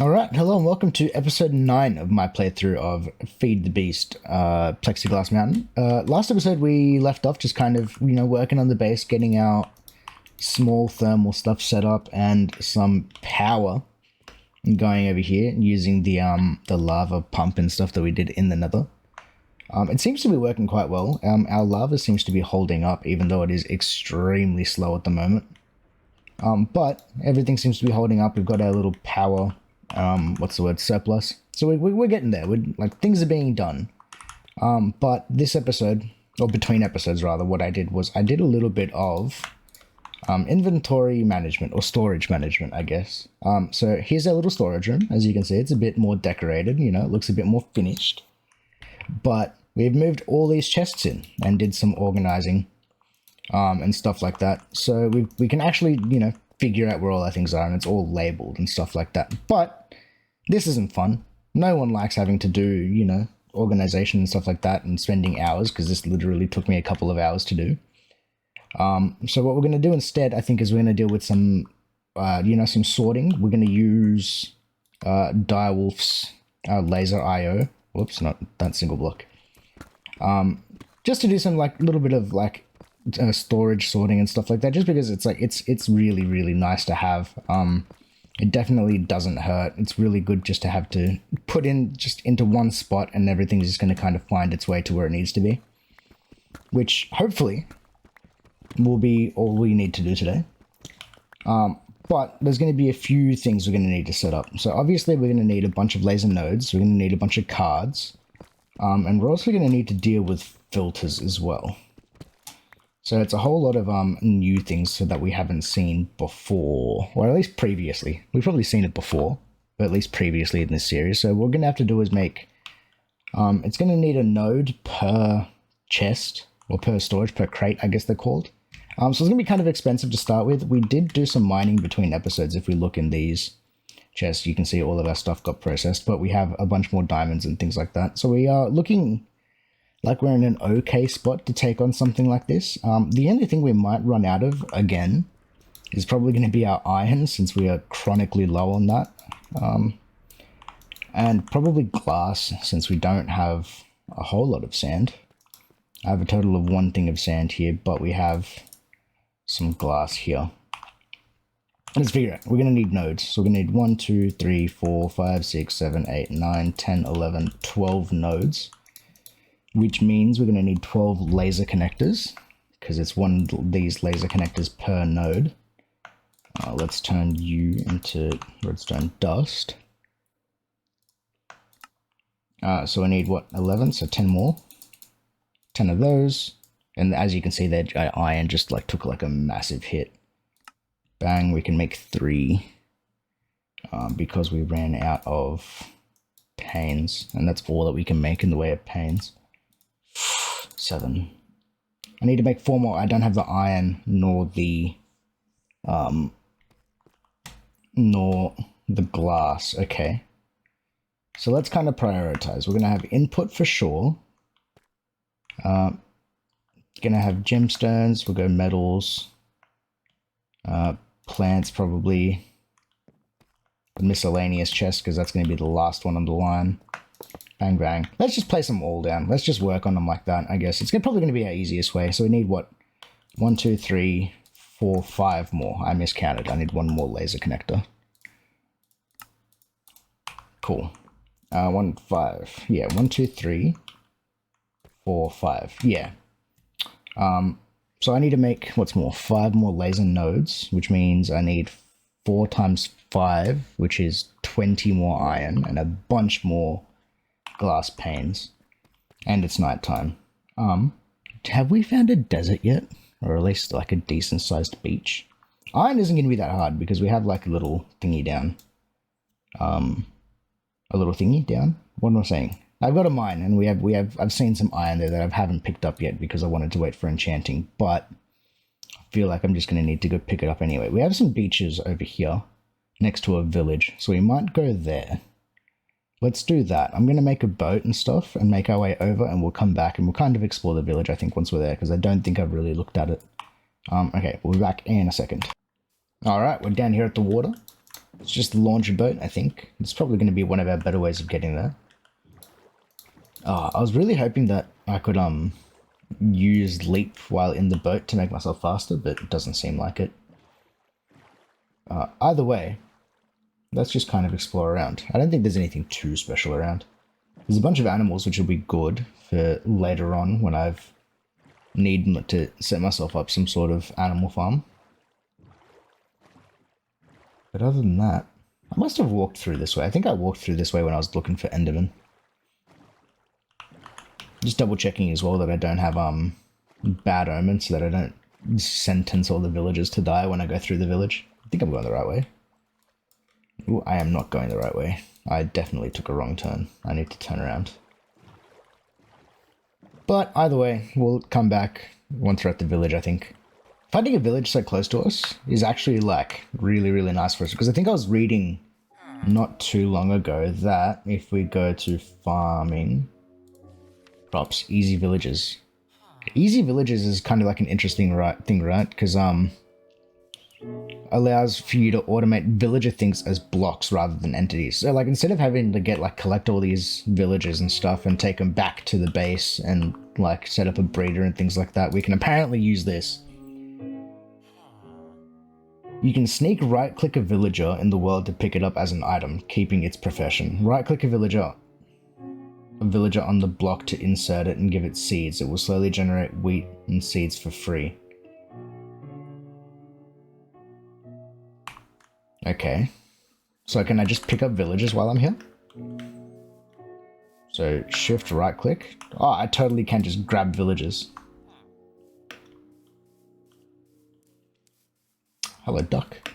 Alright, hello and welcome to episode 9 of my playthrough of Feed the Beast, Plexiglass Mountain. Last episode we left off just kind of, working on the base, getting our small thermal stuff set up and some power going over here using the lava pump and stuff that we did in the nether. It seems to be working quite well. Our lava seems to be holding up even though it is extremely slow at the moment. But everything seems to be holding up. We've got our little power surplus. So we're getting there. Things are being done. But this episode, or between episodes rather, what I did was I did a little bit of inventory management or storage management, I guess. So here's our little storage room. As you can see, it's a bit more decorated, it looks a bit more finished. But we've moved all these chests in and did some organizing and stuff like that. So we can actually, figure out where all our things are, and it's all labeled and stuff like that. But this isn't fun. No one likes having to do, organization and stuff like that and spending hours, because this literally took me a couple of hours to do. So what we're going to do instead, I think, is we're going to deal with some, some sorting. We're going to use Direwolf's laser IO. Whoops, not that single block. Just to do some little bit of storage sorting and stuff like that, just because it's really, really nice to have. It definitely doesn't hurt. It's really good just to have to put in just into one spot and everything's just going to kind of find its way to where it needs to be, which hopefully will be all we need to do today. But there's going to be a few things we're going to need to set up. So obviously we're going to need a bunch of laser nodes. We're going to need a bunch of cards. And we're also going to need to deal with filters as well. So it's a whole lot of new things that we haven't seen before, or at least previously. We've probably seen it before, but at least previously in this series. So what we're going to have to do is make, it's going to need a node per chest, or per storage, per crate, I guess they're called. So it's going to be kind of expensive to start with. We did do some mining between episodes. If we look in these chests, you can see all of our stuff got processed, but we have a bunch more diamonds and things like that. So we are looking like we're in an okay spot to take on something like this. The only thing we might run out of, again, is probably going to be our iron, since we are chronically low on that. And probably glass, since we don't have a whole lot of sand. I have a total of 1 thing of sand here, but we have some glass here. Let's figure it out. We're going to need nodes. So we're going to need 1, 2, 3, 4, 5, 6, 7, 8, 9, 10, 11, 12 nodes. Which means we're going to need 12 laser connectors, because it's one of these laser connectors per node. Let's turn you into redstone dust. So we need, 11? So 10 more. 10 of those. And as you can see, that iron just took a massive hit. Bang, we can make 3 because we ran out of panes. And that's all that we can make in the way of panes. 7. I need to make 4 more. I don't have the iron nor the glass. Okay. So let's kind of prioritize. We're gonna have input for sure. Gonna have gemstones. We'll go metals. Plants probably. The miscellaneous chest, because that's gonna be the last one on the line. Bang, bang. Let's just place them all down. Let's just work on them like that, I guess. It's probably going to be our easiest way. So we need, 1, 2, 3, 4, 5 more. I miscounted. I need 1 more laser connector. Cool. 1, 5. Yeah, 1, 2, 3, 4, 5. Yeah. So I need to make, 5 more laser nodes, which means I need 4 times 5, which is 20 more iron, and a bunch more glass panes. And it's nighttime. Have we found a desert yet? Or at least a decent sized beach? Iron isn't going to be that hard because we have a little thingy down. A little thingy down? What am I saying? I've got a mine, and I've seen some iron there that I haven't picked up yet because I wanted to wait for enchanting, but I feel like I'm just going to need to go pick it up anyway. We have some beaches over here next to a village, so we might go there. Let's do that. I'm going to make a boat and stuff and make our way over, and we'll come back and we'll kind of explore the village, I think, once we're there, because I don't think I've really looked at it. Okay, we'll be back in a second. Alright, we're down here at the water. It's just launch a boat, I think. It's probably going to be one of our better ways of getting there. I was really hoping that I could use leap while in the boat to make myself faster, but it doesn't seem like it. Either way, let's just kind of explore around. I don't think there's anything too special around. There's a bunch of animals which will be good for later on when I've need to set myself up some sort of animal farm. But other than that, I must have walked through this way. I think I walked through this way when I was looking for Enderman. Just double checking as well that I don't have bad omens, so that I don't sentence all the villagers to die when I go through the village. I think I'm going the right way. Ooh, I am not going the right way. I definitely took a wrong turn. I need to turn around. But either way, we'll come back once we're at the village, I think. Finding a village so close to us is actually like really, really nice for us, because I think I was reading not too long ago that if we go to farming, drops easy villages. Easy villages is kind of like an interesting thing, right? Because allows for you to automate villager things as blocks rather than entities. So like instead of having to get like collect all these villagers and stuff and take them back to the base and like set up a breeder and things like that, we can apparently use this. You can sneak right click a villager in the world to pick it up as an item, keeping its profession. Right click a villager on the block to insert it and give it seeds. It will slowly generate wheat and seeds for free. Okay. So can I just pick up villagers while I'm here? So shift right click. Oh, I totally can just grab villagers. Hello, duck.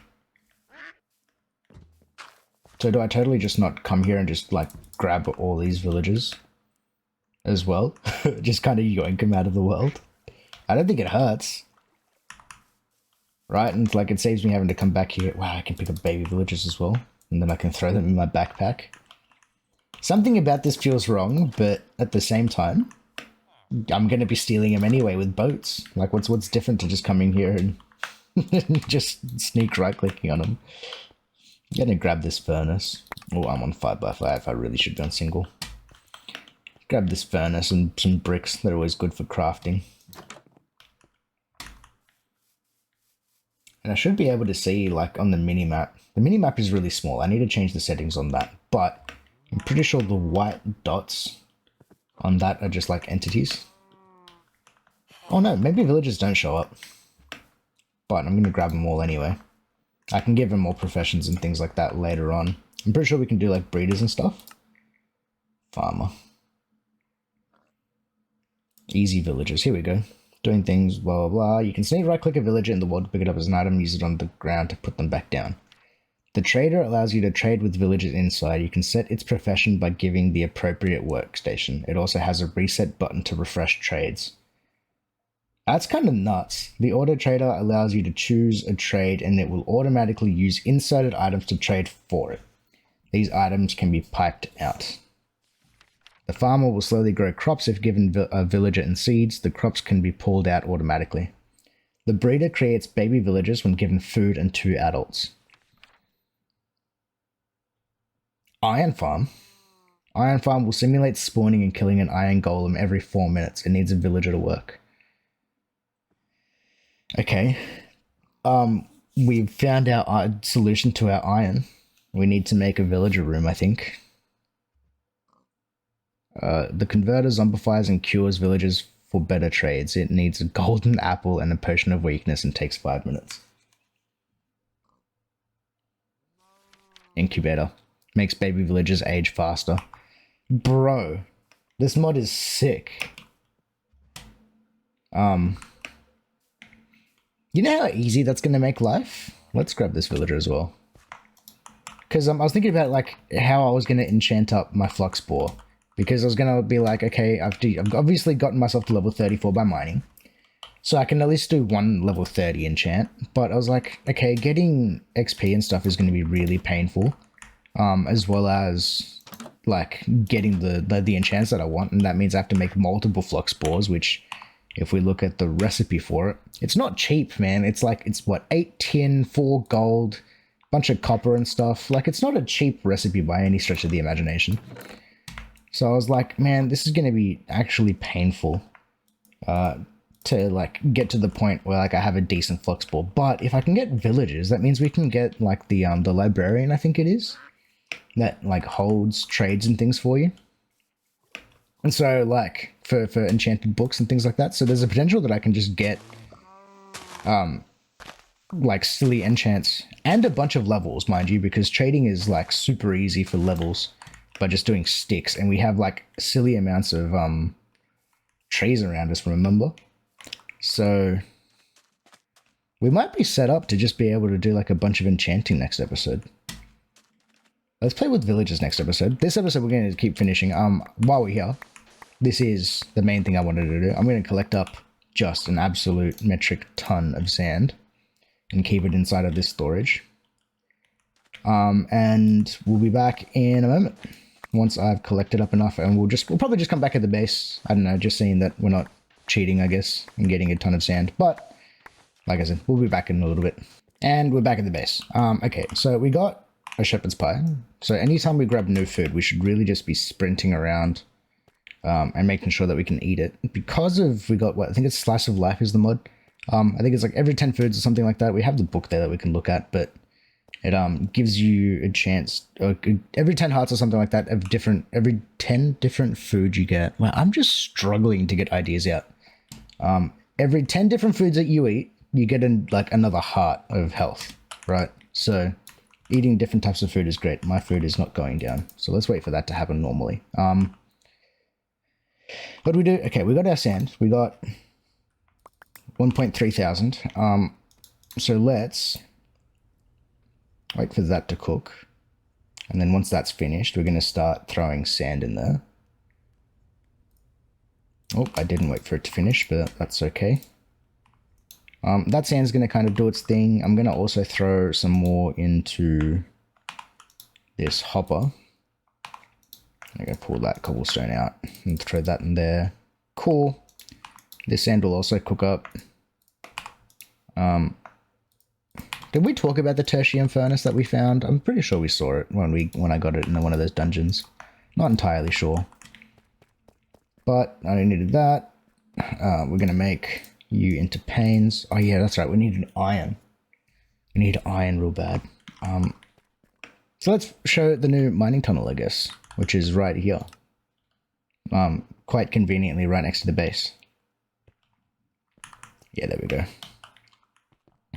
So do I totally just not come here and just like grab all these villagers as well? Just kind of yoink them out of the world? I don't think it hurts. Right? And like it saves me having to come back here. Wow, I can pick up baby villagers as well. And then I can throw them in my backpack. Something about this feels wrong, but at the same time, I'm going to be stealing them anyway with boats. Like what's different to just coming here and just sneak right clicking on them? I'm going to grab this furnace. Oh, I'm on 5x5. I really should be on single. Grab this furnace and some bricks. They're always good for crafting. And I should be able to see, like, on the minimap. The minimap is really small. I need to change the settings on that. But I'm pretty sure the white dots on that are just, like, entities. Oh, no. Maybe villagers don't show up. But I'm going to grab them all anyway. I can give them more professions and things like that later on. I'm pretty sure we can do, like, breeders and stuff. Farmer. Easy villagers. Here we go. Doing things, blah, blah, blah. You can sneak right-click a villager in the world to pick it up as an item, use it on the ground to put them back down. The trader allows you to trade with villagers inside. You can set its profession by giving the appropriate workstation. It also has a reset button to refresh trades. That's kind of nuts. The auto trader allows you to choose a trade and it will automatically use inserted items to trade for it. These items can be piped out. The farmer will slowly grow crops if given a villager and seeds. The crops can be pulled out automatically. The breeder creates baby villagers when given food and 2 adults. Iron farm. Iron farm will simulate spawning and killing an iron golem every 4 minutes. It needs a villager to work. Okay. We've found our solution to our iron. We need to make a villager room, I think. The converter zombifies and cures villagers for better trades. It needs a golden apple and a potion of weakness and takes 5 minutes. Incubator. Makes baby villagers age faster. Bro, this mod is sick. You know how easy that's going to make life? Let's grab this villager as well. Because I was thinking about like how I was going to enchant up my flux spore. Because I was going to be like, okay, I've obviously gotten myself to level 34 by mining. So I can at least do 1 level 30 enchant. But I was like, okay, getting XP and stuff is going to be really painful. As well as, like, getting the enchants that I want. And that means I have to make multiple flux spores, which, if we look at the recipe for it, it's not cheap, man. It's like, it's what, 8 tin, 4 gold, bunch of copper and stuff. Like, it's not a cheap recipe by any stretch of the imagination. So I was like, man, this is going to be actually painful to, like, get to the point where, like, I have a decent flux ball. But if I can get villagers, that means we can get, like, the librarian, I think it is, that, like, holds trades and things for you. And so, like, for enchanted books and things like that. So there's a potential that I can just get, like, silly enchants and a bunch of levels, mind you, because trading is, like, super easy for levels by just doing sticks. And we have, like, silly amounts of trees around us, remember? So we might be set up to just be able to do, like, a bunch of enchanting next episode. Let's play with villagers next episode. This episode we're going to keep finishing. While we're here, this is the main thing I wanted to do. I'm going to collect up just an absolute metric ton of sand and keep it inside of this storage. And we'll be back in a moment once I've collected up enough, and we'll probably just come back at the base. I don't know, just seeing that we're not cheating, I guess, and getting a ton of sand. But like I said, we'll be back in a little bit. And we're back at the base. Okay, so we got a shepherd's pie. So anytime we grab new food, we should really just be sprinting around and making sure that we can eat it. Because we got what I think it's Slice of Life is the mod. I think it's like every 10 foods or something like that. We have the book there that we can look at, but it gives you a chance, every 10 hearts or something like that, of every 10 different foods you get. Well, I'm just struggling to get ideas out. Every 10 different foods that you eat, you get like another heart of health, right? So eating different types of food is great. My food is not going down. So let's wait for that to happen normally. What do we do? Okay, we got our sand. We got 1.3 thousand. So let's wait for that to cook. And then once that's finished, we're going to start throwing sand in there. Oh, I didn't wait for it to finish, but that's okay. That sand's going to kind of do its thing. I'm going to also throw some more into this hopper. I'm going to pull that cobblestone out and throw that in there. Cool. This sand will also cook up. Did we talk about the tertium furnace that we found? I'm pretty sure we saw it when I got it in one of those dungeons. Not entirely sure. But I needed that. We're going to make you into panes. Oh yeah, that's right. We need an iron. We need iron real bad. So let's show the new mining tunnel, I guess, which is right here. Quite conveniently right next to the base. Yeah, there we go.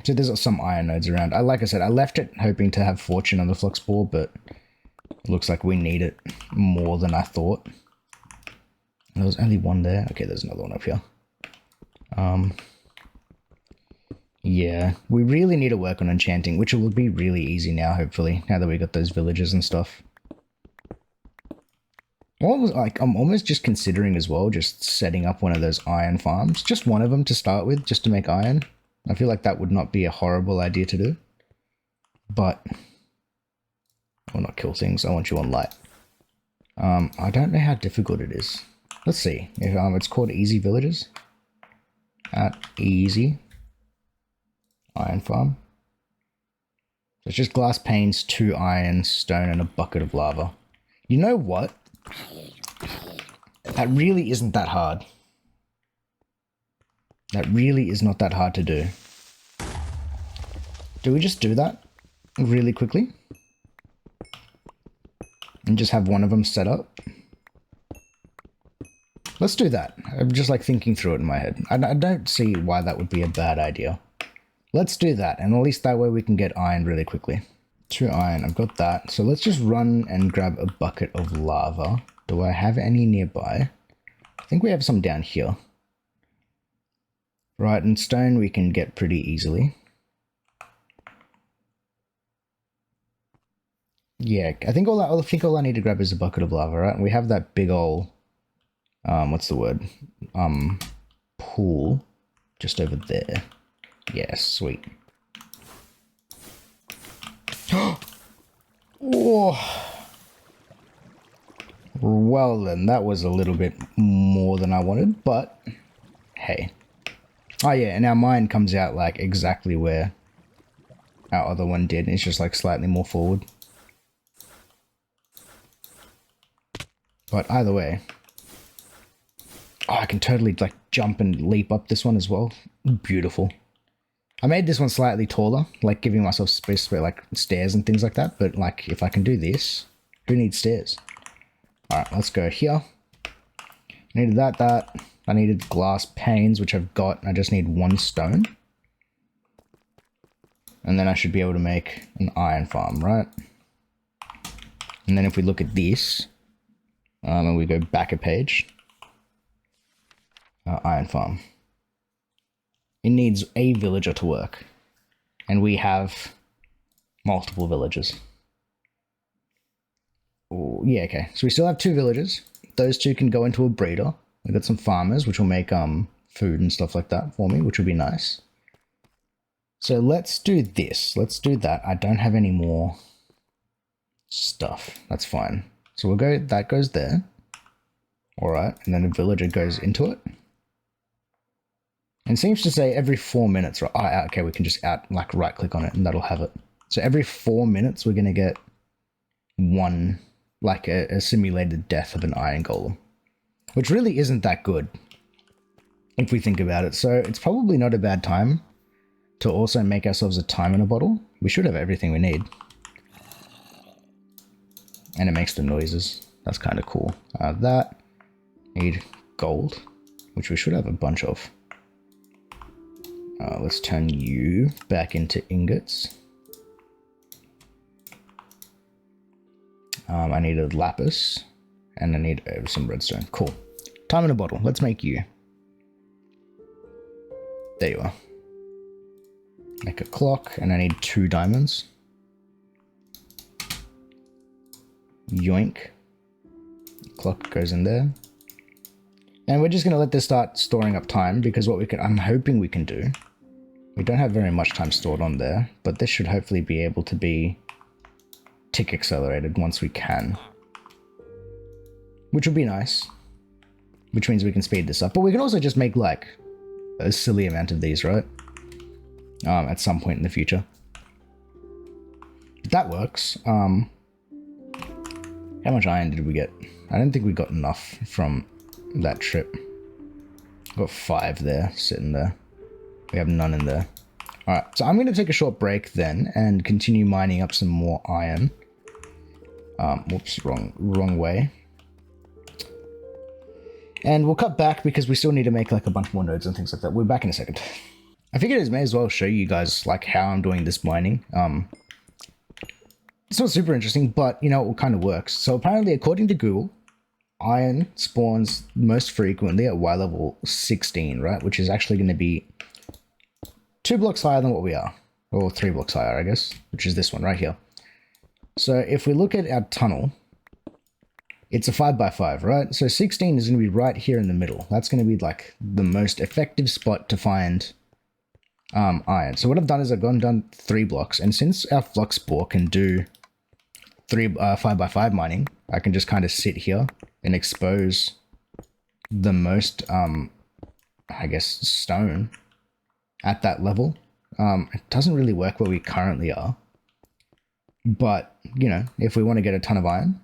So there's some iron nodes around. Like I said, I left it hoping to have fortune on the flux ball, but it looks like we need it more than I thought. There was only one there. Okay, there's another one up here. Yeah, we really need to work on enchanting, which will be really easy now, hopefully, now that we got those villages and stuff. I'm almost just considering as well, just setting up one of those iron farms. Just one of them to start with, just to make iron. I feel like that would not be a horrible idea to do. But I will not kill things. I want you on light. I don't know how difficult it is. Let's see. If it's called Easy Villages. At Easy Iron Farm. So it's just glass panes, 2 iron, stone, and a bucket of lava. You know what? That really isn't that hard. That really is not that hard to do. Do we just do that really quickly? And just have one of them set up? Let's do that. I'm just like thinking through it in my head. I don't see why that would be a bad idea. Let's do that, and at least that way we can get iron really quickly. 2 iron, I've got that. So let's just run and grab a bucket of lava. Do I have any nearby? I think we have some down here. Right, and stone we can get pretty easily. Yeah, I think all I need to grab is a bucket of lava, right? And we have that big ol' what's the word? Pool just over there. Yeah, sweet. Oh. Well then, that was a little bit more than I wanted, but hey. Oh yeah, and our mine comes out like exactly where our other one did. It's just like slightly more forward. But either way, oh, I can totally like jump and leap up this one as well. Beautiful. I made this one slightly taller, like giving myself space for like stairs and things like that. But like if I can do this, who needs stairs? All right, let's go here. I needed that. I needed glass panes, which I've got. I just need 1 stone. And then I should be able to make an iron farm, right? And then if we look at this, and we go back a page, iron farm. It needs a villager to work. And we have multiple villagers. Oh, yeah, okay. So we still have 2 villagers. Those 2 can go into a breeder. We've got some farmers, which will make food and stuff like that for me, which will be nice. So let's do this. Let's do that. I don't have any more stuff. That's fine. So we'll go, that goes there. All right. And then a villager goes into it. And it seems to say every 4 minutes, right? Oh, okay, we can just like right click on it and that'll have it. So every 4 minutes, we're going to get one, like a simulated death of an iron golem, which really isn't that good if we think about it. So it's probably not a bad time to also make ourselves a time in a bottle. We should have everything we need. And it makes the noises. That's kind of cool. That, need gold, which we should have a bunch of. Let's turn you back into ingots. I needed lapis, and I need some redstone. Cool. Time in a bottle. Let's make you. There you are. Make a clock, and I need 2 diamonds. Yoink. Clock goes in there. And we're just going to let this start storing up time, because what I'm hoping we can do, we don't have very much time stored on there, but this should hopefully be able to be tick accelerated once we can. Which would be nice. Which means we can speed this up. But we can also just make like a silly amount of these, right? At some point in the future. That works. How much iron did we get? I don't think we got enough from that trip. Got 5 there, sitting there. We have none in there. Alright, so I'm going to take a short break then and continue mining up some more iron. Whoops, wrong way. And we'll cut back because we still need to make like a bunch more nodes and things like that. We're back in a second. I figured I may as well show you guys like how I'm doing this mining. It's not super interesting, but you know, it kind of works. So apparently, according to Google, iron spawns most frequently at Y level 16, right? Which is actually going to be 2 blocks higher than what we are. Or 3 blocks higher, I guess, which is this one right here. So if we look at our tunnel, it's a 5x5, right? So 16 is going to be right here in the middle. That's going to be like the most effective spot to find iron. So what I've done is I've gone and done 3 blocks. And since our flux spore can do 5x5 mining, I can just kind of sit here and expose the most, I guess, stone at that level. It doesn't really work where we currently are. But, you know, if we want to get a ton of iron,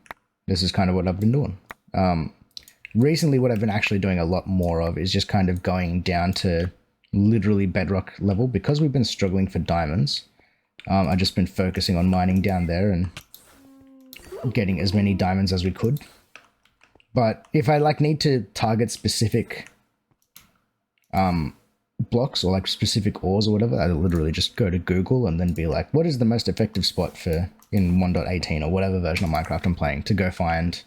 this is kind of what I've been doing. Recently, what I've been actually doing a lot more of is just kind of going down to literally bedrock level. Because we've been struggling for diamonds, I've just been focusing on mining down there and getting as many diamonds as we could. But if I like need to target specific blocks or like specific ores or whatever, I literally just go to Google and then be like, what is the most effective spot for in 1.18 or whatever version of Minecraft I'm playing to go find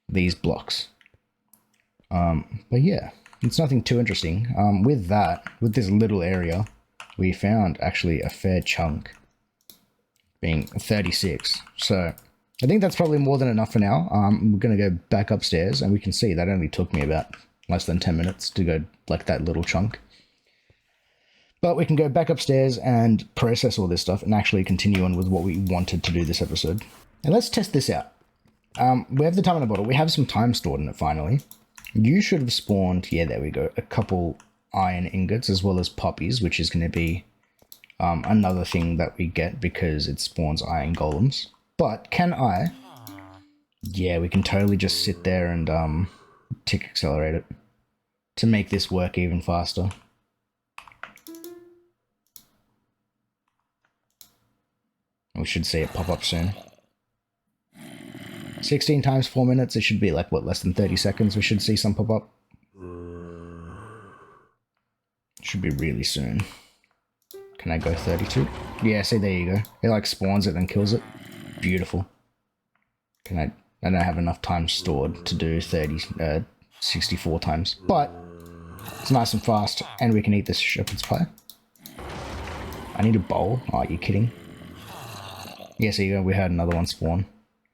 these blocks. But yeah, it's nothing too interesting. With this little area, we found actually a fair chunk, being 36. So I think that's probably more than enough for now. We're going to go back upstairs, and we can see that only took me about less than 10 minutes to go like that little chunk. But we can go back upstairs and process all this stuff and actually continue on with what we wanted to do this episode. And let's test this out. We have the time in a bottle. We have some time stored in it finally. You should have spawned, yeah, there we go, a couple iron ingots as well as poppies, which is going to be another thing that we get because it spawns iron golems. But can I? Yeah, we can totally just sit there and tick accelerate it to make this work even faster. We should see it pop up soon. 16 times 4 minutes, it should be like, what, less than 30 seconds we should see some pop up. Should be really soon. Can I go 32? Yeah, see, there you go. It like spawns it and kills it. Beautiful. Can I don't have enough time stored to do 64 times. But it's nice and fast, and we can eat this shepherd's pie. I need a bowl. Oh, you're kidding. Yes, there you go. We had another one spawn.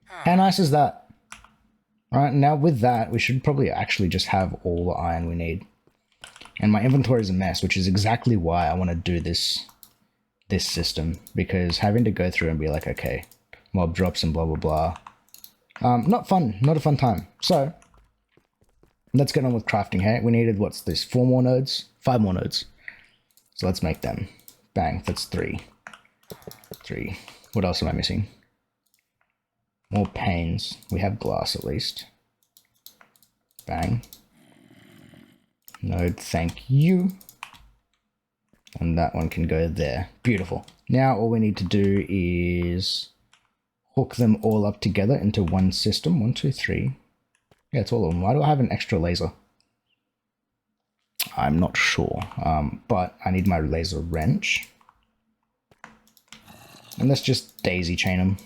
How nice is that? Alright, now with that, we should probably actually just have all the iron we need. And my inventory is a mess, which is exactly why I want to do this system. Because having to go through and be like, okay, mob drops and blah blah blah. Not fun. Not a fun time. So, let's get on with crafting, hey? We needed, what's this, 4 more nodes? 5 more nodes. So let's make them. Bang, that's 3. 3. What else am I missing? More panes. We have glass at least. Bang. Node, thank you. And that one can go there. Beautiful. Now all we need to do is hook them all up together into one system. 1, 2, 3. Yeah, it's all of them. Why do I have an extra laser? I'm not sure. But I need my laser wrench. And let's just daisy chain them.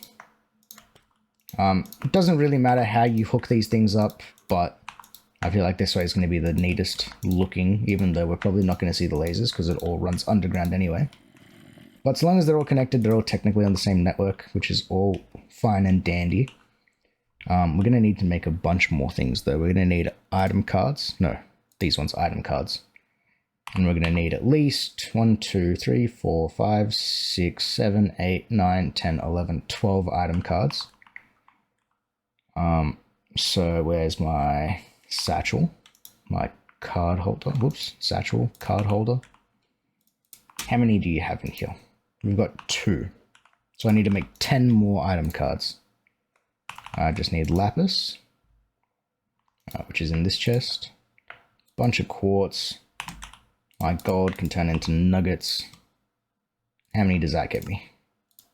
It doesn't really matter how you hook these things up, but I feel like this way is going to be the neatest looking, even though we're probably not going to see the lasers because it all runs underground anyway. But as long as they're all connected, they're all technically on the same network, which is all fine and dandy. We're going to need to make a bunch more things though. We're going to need item cards. No, these ones, item cards. And we're going to need at least 1, 2, 3, 4, 5, 6, 7, 8, 9, 10, 11, 12 item cards. So where's my satchel? My card holder. Whoops, satchel, card holder. How many do you have in here? We've got 2. So I need to make 10 more item cards. I just need lapis, which is in this chest. Bunch of quartz. My gold can turn into nuggets. How many does that get me?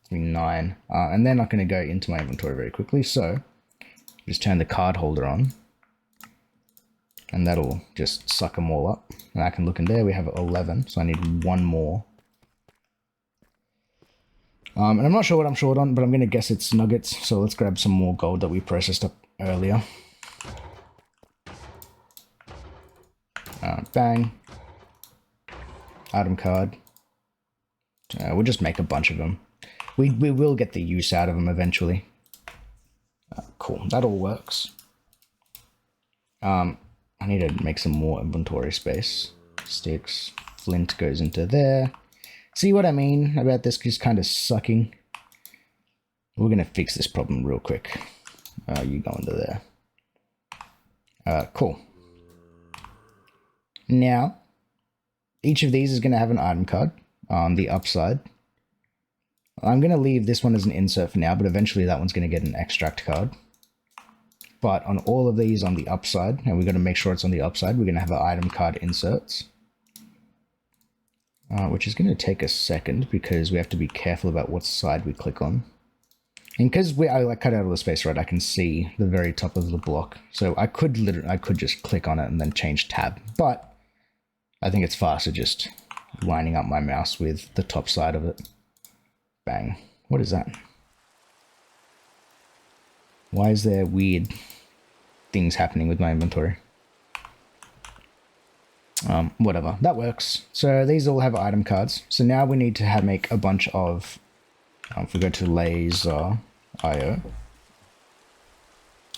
Give me 9. And they're not going to go into my inventory very quickly, so just turn the card holder on. And that'll just suck them all up. And I can look in there, we have 11, so I need 1 more. And I'm not sure what I'm short on, but I'm going to guess it's nuggets. So let's grab some more gold that we processed up earlier. Bang. Item card. We'll just make a bunch of them. We will get the use out of them eventually. Cool, that all works. I need to make some more inventory space. Sticks, flint goes into there. See what I mean about this just kind of sucking? We're going to fix this problem real quick. You go into there. Cool. Now, each of these is going to have an item card on the upside. I'm going to leave this one as an insert for now, but eventually that one's going to get an extract card. But on all of these on the upside, and we're going to make sure it's on the upside, we're going to have an item card inserts. Which is going to take a second because we have to be careful about what side we click on. And because I like cut out all the space, right, I can see the very top of the block. So I could just click on it and then change tab. But I think it's faster just lining up my mouse with the top side of it. Bang. What is that? Why is there weird things happening with my inventory? Whatever, that works. So these all have item cards. So now we need to make a bunch of, if we go to laser IO,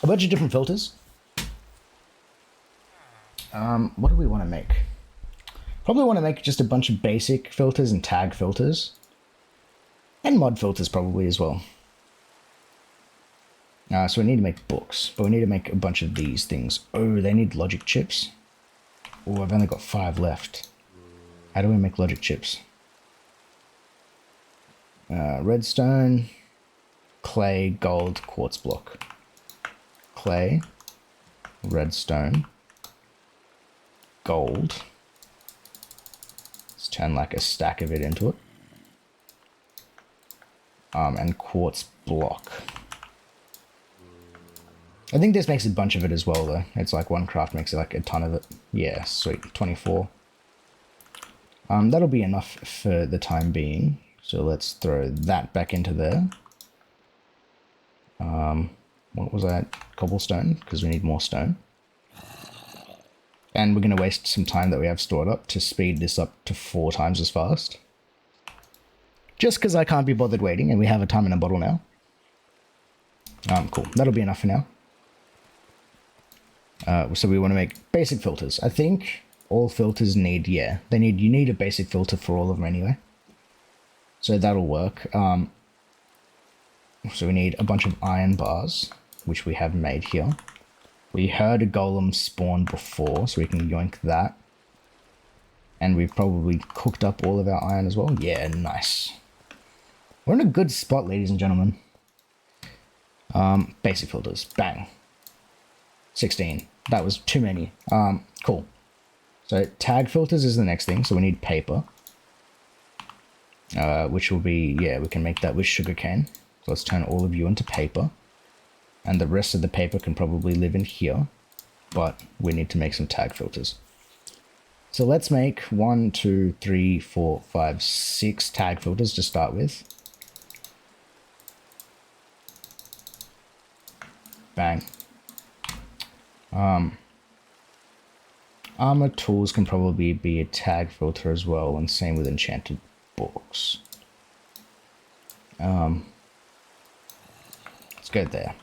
a bunch of different filters. What do we want to make? Probably want to make just a bunch of basic filters and tag filters. And mod filters probably as well. So we need to make books, but we need to make a bunch of these things. Oh, they need logic chips. Oh, I've only got 5 left. How do we make logic chips? Redstone, clay, gold, quartz block. Clay, redstone, gold. Let's turn like a stack of it into it. And quartz block. I think this makes a bunch of it as well though. It's like one craft makes it like a ton of it. Yeah, sweet. 24. That'll be enough for the time being. So let's throw that back into there. What was that? Cobblestone, because we need more stone. And we're going to waste some time that we have stored up to speed this up to 4 times as fast. Just because I can't be bothered waiting, and we have a time in a bottle now. Cool. That'll be enough for now. So we want to make basic filters. I think all filters need, you need a basic filter for all of them anyway. So that'll work. So we need a bunch of iron bars, which we have made here. We heard a golem spawn before, so we can yoink that. And we've probably cooked up all of our iron as well. Yeah, nice. We're in a good spot, ladies and gentlemen. Basic filters. Bang. 16. That was too many. Cool. So tag filters is the next thing. So we need paper. Which will be, we can make that with sugarcane. So let's turn all of you into paper. And the rest of the paper can probably live in here. But we need to make some tag filters. So let's make 1, 2, 3, 4, 5, 6 tag filters to start with. Bang. Armor tools can probably be a tag filter as well, and same with enchanted books. Let's go there.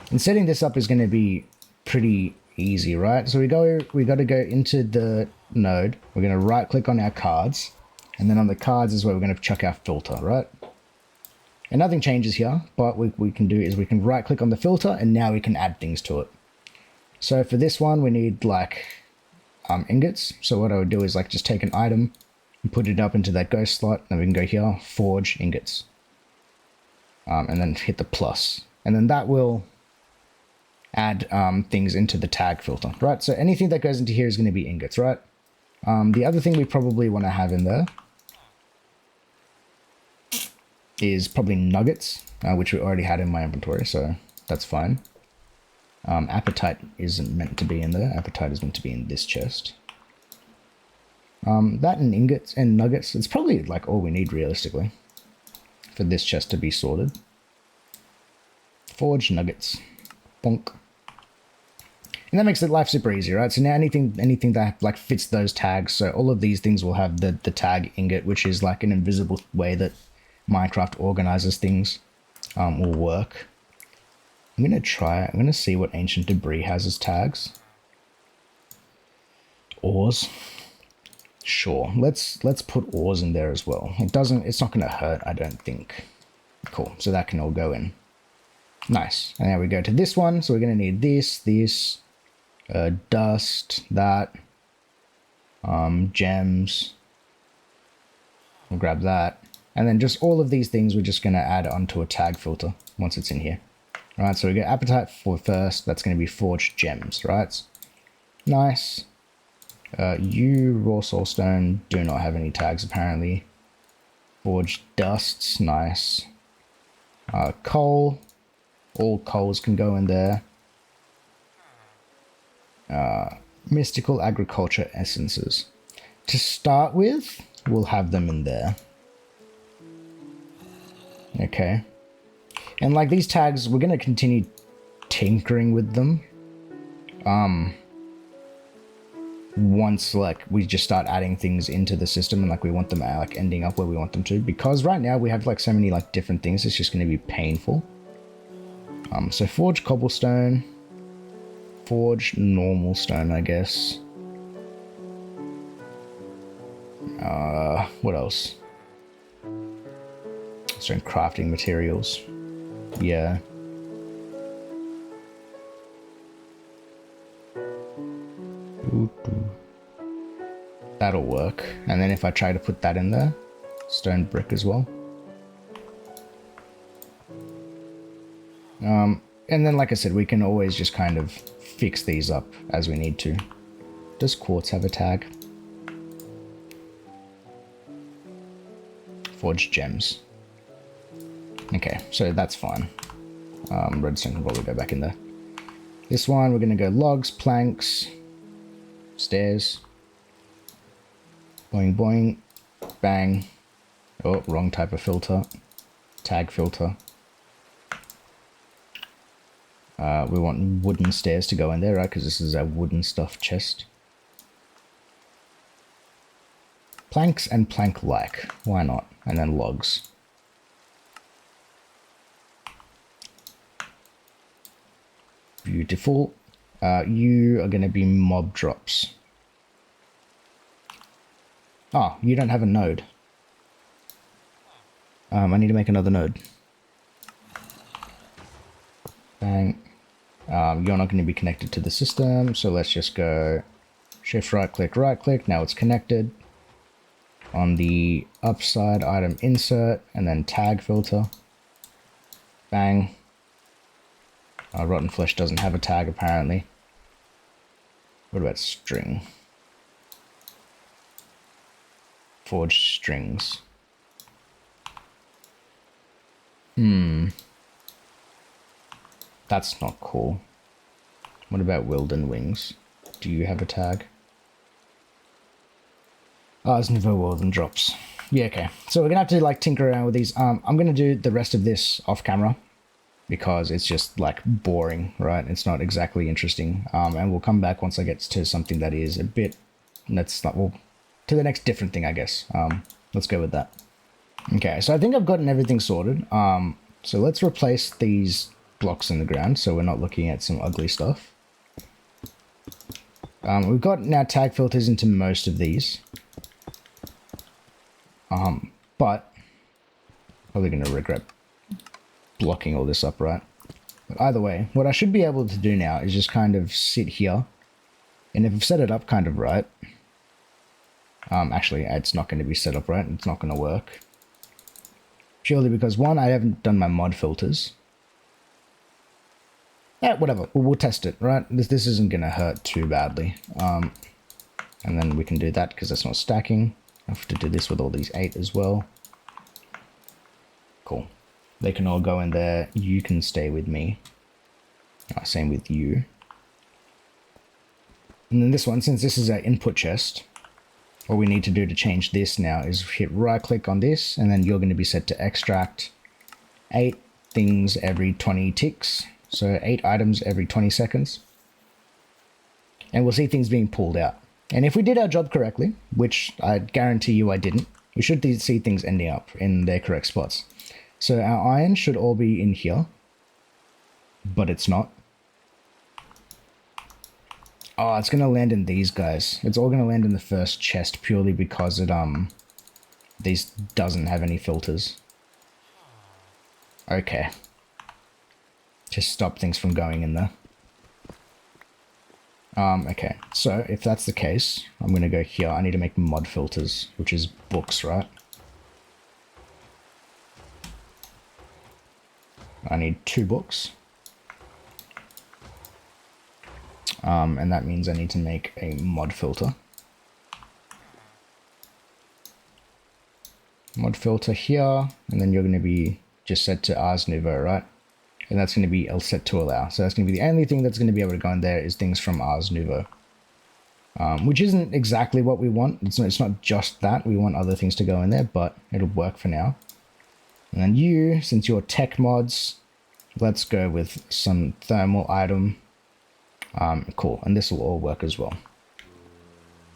And setting this up is going to be pretty easy, right? So we got to go into the node. We're going to right click on our cards, and then on the cards is where we're going to chuck our filter, right? And nothing changes here, but what we can do is we can right click on the filter, and now we can add things to it. So for this one, we need like ingots. So what I would do is like just take an item and put it up into that ghost slot, and we can go here, forge ingots. And then hit the plus. And then that will add things into the tag filter, right? So anything that goes into here is going to be ingots, right? The other thing we probably want to have in there is probably nuggets, which we already had in my inventory, so that's fine. Appetite isn't meant to be in there. Appetite is meant to be in this chest. That and ingots and nuggets, it's probably like all we need realistically for this chest to be sorted. Forge nuggets. Bonk. And that makes it life super easy, right? So now anything that like fits those tags, so all of these things will have the tag ingot, which is like an invisible way that Minecraft organizes things, will work. I'm going to see what ancient debris has as tags. Ores. Sure, let's put ores in there as well. It's not going to hurt, I don't think. Cool, so that can all go in. Nice. And now we go to this one, so we're going to need this, dust, that, gems. We'll grab that. And then just all of these things we're just going to add onto a tag filter once it's in here. Alright, so we get appetite for first. That's going to be forged gems, right? Nice. You, raw soulstone, do not have any tags apparently. Forged dusts, nice. Coal. All coals can go in there. Mystical agriculture essences. To start with, we'll have them in there. Okay. And like these tags, we're going to continue tinkering with them. Once like we just start adding things into the system and like we want them like ending up where we want them to, because right now we have like so many like different things, it's just going to be painful. So forge cobblestone, forge normal stone, I guess. What else? So crafting materials. Yeah. That'll work. And then if I try to put that in there, stone brick as well. And then, like I said, we can always just kind of fix these up as we need to. Does quartz have a tag? Forged gems. Okay, so that's fine. Redstone can probably go back in there. This one, we're going to go logs, planks, stairs. Boing, boing, bang. Oh, wrong type of filter. Tag filter. We want wooden stairs to go in there, right? Because this is a wooden stuffed chest. Planks and plank-like. Why not? And then logs. Beautiful. You are going to be mob drops. Oh, you don't have a node. I need to make another node. Bang. You're not going to be connected to the system, so let's just go shift right click, now it's connected. On the upside, item insert, and then tag filter. Bang. Rotten flesh doesn't have a tag apparently. What about string? Forged strings. That's not cool. What about Wilden wings? Do you have a tag? Ars Nouveau Wilden drops. Yeah, okay. So we're gonna have to like tinker around with these. I'm gonna do the rest of this off camera because it's just like boring, right? It's not exactly interesting. And we'll come back once I get to something that is a bit. That's not well. To the next different thing, I guess. Let's go with that. Okay, so I think I've gotten everything sorted. So let's replace these blocks in the ground so we're not looking at some ugly stuff. We've got now tag filters into most of these. But probably going to regret blocking all this up, right? But either way, what I should be able to do now is just kind of sit here. And if I've set it up kind of right, actually, it's not going to be set up right. It's not going to work. Purely because, one, I haven't done my mod filters. Yeah, whatever. We'll test it, right? This isn't going to hurt too badly. And then we can do that because it's not stacking. I have to do this with all these 8 as well. Cool. They can all go in there. You can stay with me. Same with you. And then this one, since this is our input chest, what we need to do to change this now is hit right click on this, and then you're going to be set to extract 8 things every 20 ticks. So 8 items every 20 seconds. And we'll see things being pulled out. And if we did our job correctly, which I guarantee you I didn't, we should see things ending up in their correct spots. So our iron should all be in here, but it's not. Oh, it's going to land in these guys. It's all going to land in the first chest purely because it these doesn't have any filters. Okay. Just stop things from going in there. Okay, so if that's the case, I'm going to go here. I need to make mod filters, which is books, right? I need 2 books. And that means I need to make a mod filter. Mod filter here, and then you're going to be just set to Ars Nouveau, right? And that's going to be set to allow. So that's going to be the only thing that's going to be able to go in there is things from Ars Nouveau. Which isn't exactly what we want. It's not just that. We want other things to go in there, but it'll work for now. And then you, since you're tech mods, let's go with some thermal item. Cool, and this will all work as well.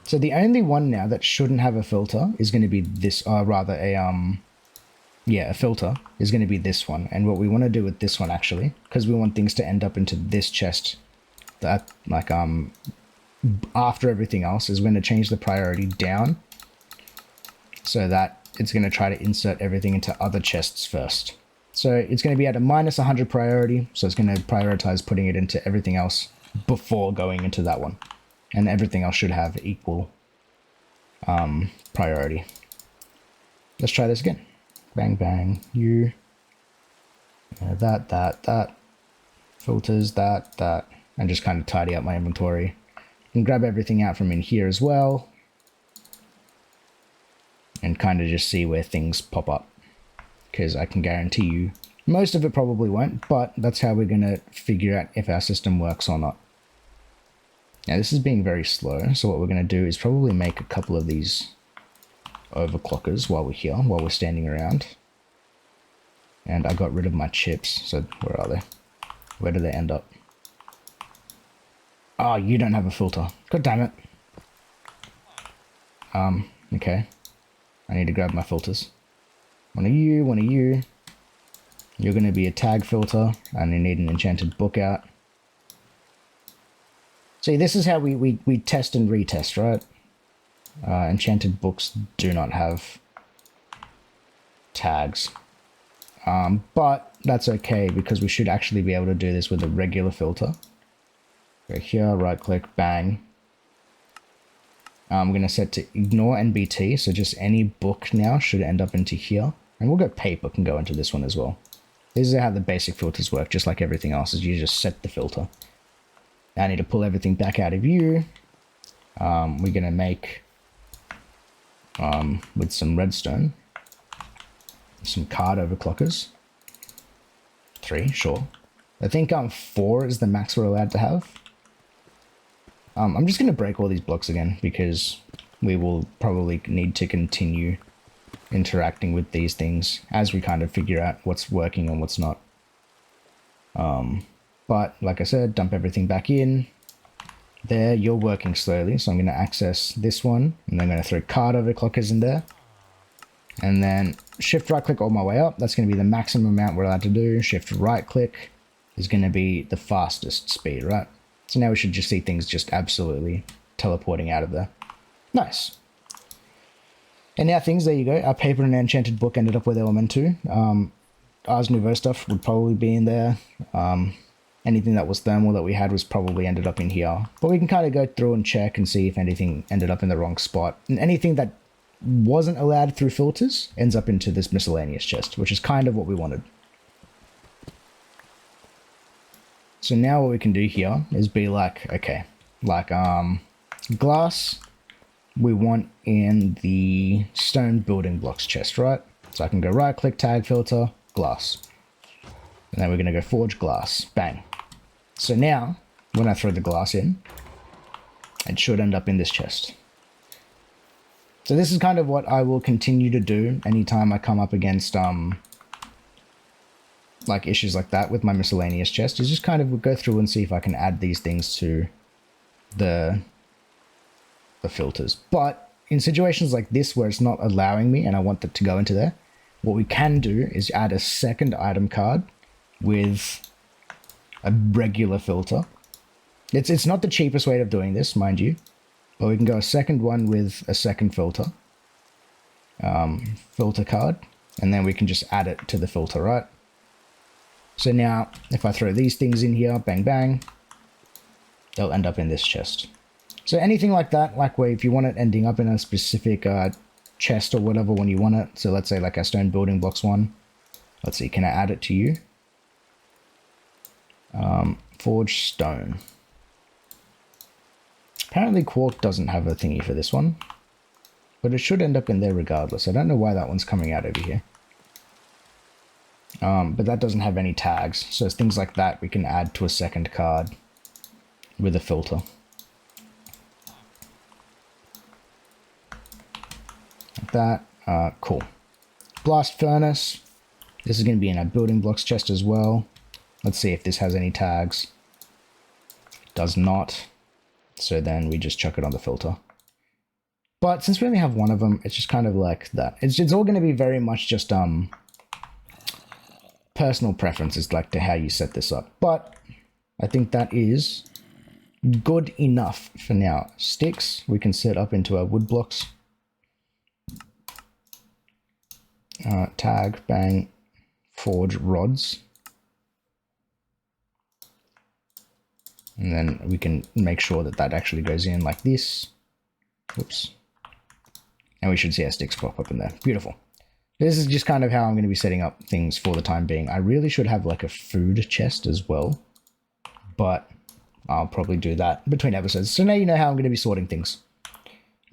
So the only one now that shouldn't have a filter is going to be this, a filter is going to be this one. And what we want to do with this one, actually, because we want things to end up into this chest, that, like, after everything else, is we're going to change the priority down so that it's going to try to insert everything into other chests first. So it's going to be at a minus 100 priority, so it's going to prioritize putting it into everything else before going into that one. And everything else should have equal priority. Let's try this again. Bang, bang, you. That. Filters, that. And just kind of tidy up my inventory. And grab everything out from in here as well. And kind of just see where things pop up. Because I can guarantee you, most of it probably won't, but that's how we're going to figure out if our system works or not. Now this is being very slow, so what we're going to do is probably make a couple of these overclockers while we're here, while we're standing around. And I got rid of my chips, so where are they? Where do they end up? Oh, you don't have a filter. God damn it. Okay. I need to grab my filters. One of you. You're going to be a tag filter, and you need an enchanted book out. See, this is how we test and retest, right? Enchanted books do not have tags. But that's okay, because we should actually be able to do this with a regular filter. Go here, right click, bang. I'm going to set to ignore NBT, so just any book now should end up into here. And we'll go paper can go into this one as well. This is how the basic filters work, just like everything else, is you just set the filter. Now I need to pull everything back out of view. We're going to make, with some redstone, some card overclockers. 3, sure. I think 4 is the max we're allowed to have. I'm just going to break all these blocks again, because we will probably need to continue interacting with these things as we kind of figure out what's working and what's not. But like I said, dump everything back in. There, you're working slowly, so I'm going to access this one, and I'm going to throw card overclockers in there. And then shift right click all my way up. That's going to be the maximum amount we're allowed to do. Shift right click is going to be the fastest speed, right? So now we should just see things just absolutely teleporting out of there. Nice. And now things, there you go. Our paper and enchanted book ended up where they were meant to. Ars Nouveau stuff would probably be in there. Anything that was thermal that we had was probably ended up in here. But we can kind of go through and check and see if anything ended up in the wrong spot. And anything that wasn't allowed through filters ends up into this miscellaneous chest, which is kind of what we wanted. So now what we can do here is be like, okay, like glass we want in the stone building blocks chest, right? So I can go right click, tag filter, glass. And then we're going to go forge glass, bang. So now when I throw the glass in, it should end up in this chest. So this is kind of what I will continue to do anytime I come up against like issues like that with my miscellaneous chest, is just kind of go through and see if I can add these things to the filters. But in situations like this where it's not allowing me and I want it to go into there, what we can do is add a second item card with a regular filter. It's not the cheapest way of doing this, mind you, but we can go a second one with a second filter card, and then we can just add it to the filter, right? So now if I throw these things in here, bang bang, they'll end up in this chest. So anything like that, like where if you want it ending up in a specific chest or whatever when you want it, so let's say like our stone building blocks one, let's see, can I add it to you? Forge stone. Apparently Quark doesn't have a thingy for this one, but it should end up in there regardless. I don't know why that one's coming out over here. But that doesn't have any tags, so things like that we can add to a second card with a filter. Like that. Cool. Blast furnace. This is going to be in our building blocks chest as well. Let's see if this has any tags. It does not. So then we just chuck it on the filter. But since we only have one of them, it's just kind of like that. It's all going to be very much just personal preferences, like to how you set this up. But I think that is good enough for now. Sticks we can set up into our wood blocks. Tag, bang, forge rods. And then we can make sure that that actually goes in like this. Oops. And we should see our sticks pop up in there. Beautiful. This is just kind of how I'm going to be setting up things for the time being. I really should have like a food chest as well, but I'll probably do that between episodes. So now you know how I'm going to be sorting things.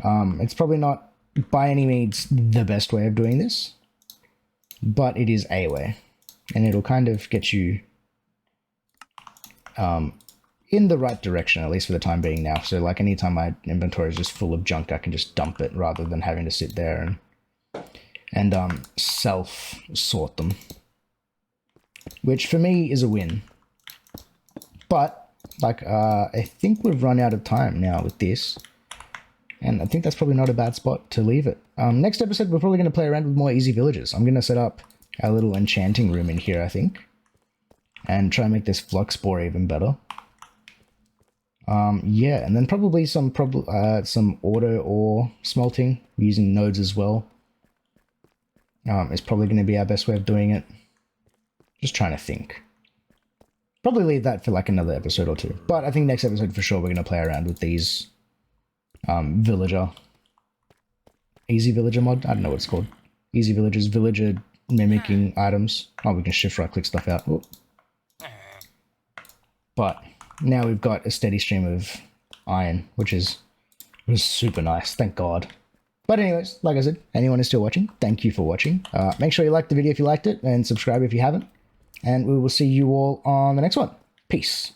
It's probably not by any means the best way of doing this, but it is a way, and it'll kind of get you in the right direction, at least for the time being now. So like anytime my inventory is just full of junk, I can just dump it rather than having to sit there and self-sort them. Which for me is a win. But, like, I think we've run out of time now with this. And I think that's probably not a bad spot to leave it. Next episode, we're probably going to play around with more easy villages. I'm going to set up a little enchanting room in here, I think. And try and make this flux spore even better. Yeah, and then probably some auto ore smelting using nodes as well. Is probably going to be our best way of doing it. Just trying to think. Probably leave that for like another episode or two. But I think next episode for sure we're going to play around with these villager. Easy villager mod? I don't know what it's called. Easy villagers, villager mimicking items. Oh, we can shift right click stuff out. Whoop. But now we've got a steady stream of iron, which is super nice. Thank God. But anyways, like I said, anyone is still watching, thank you for watching. Make sure you like the video if you liked it, and subscribe if you haven't. And we will see you all on the next one. Peace.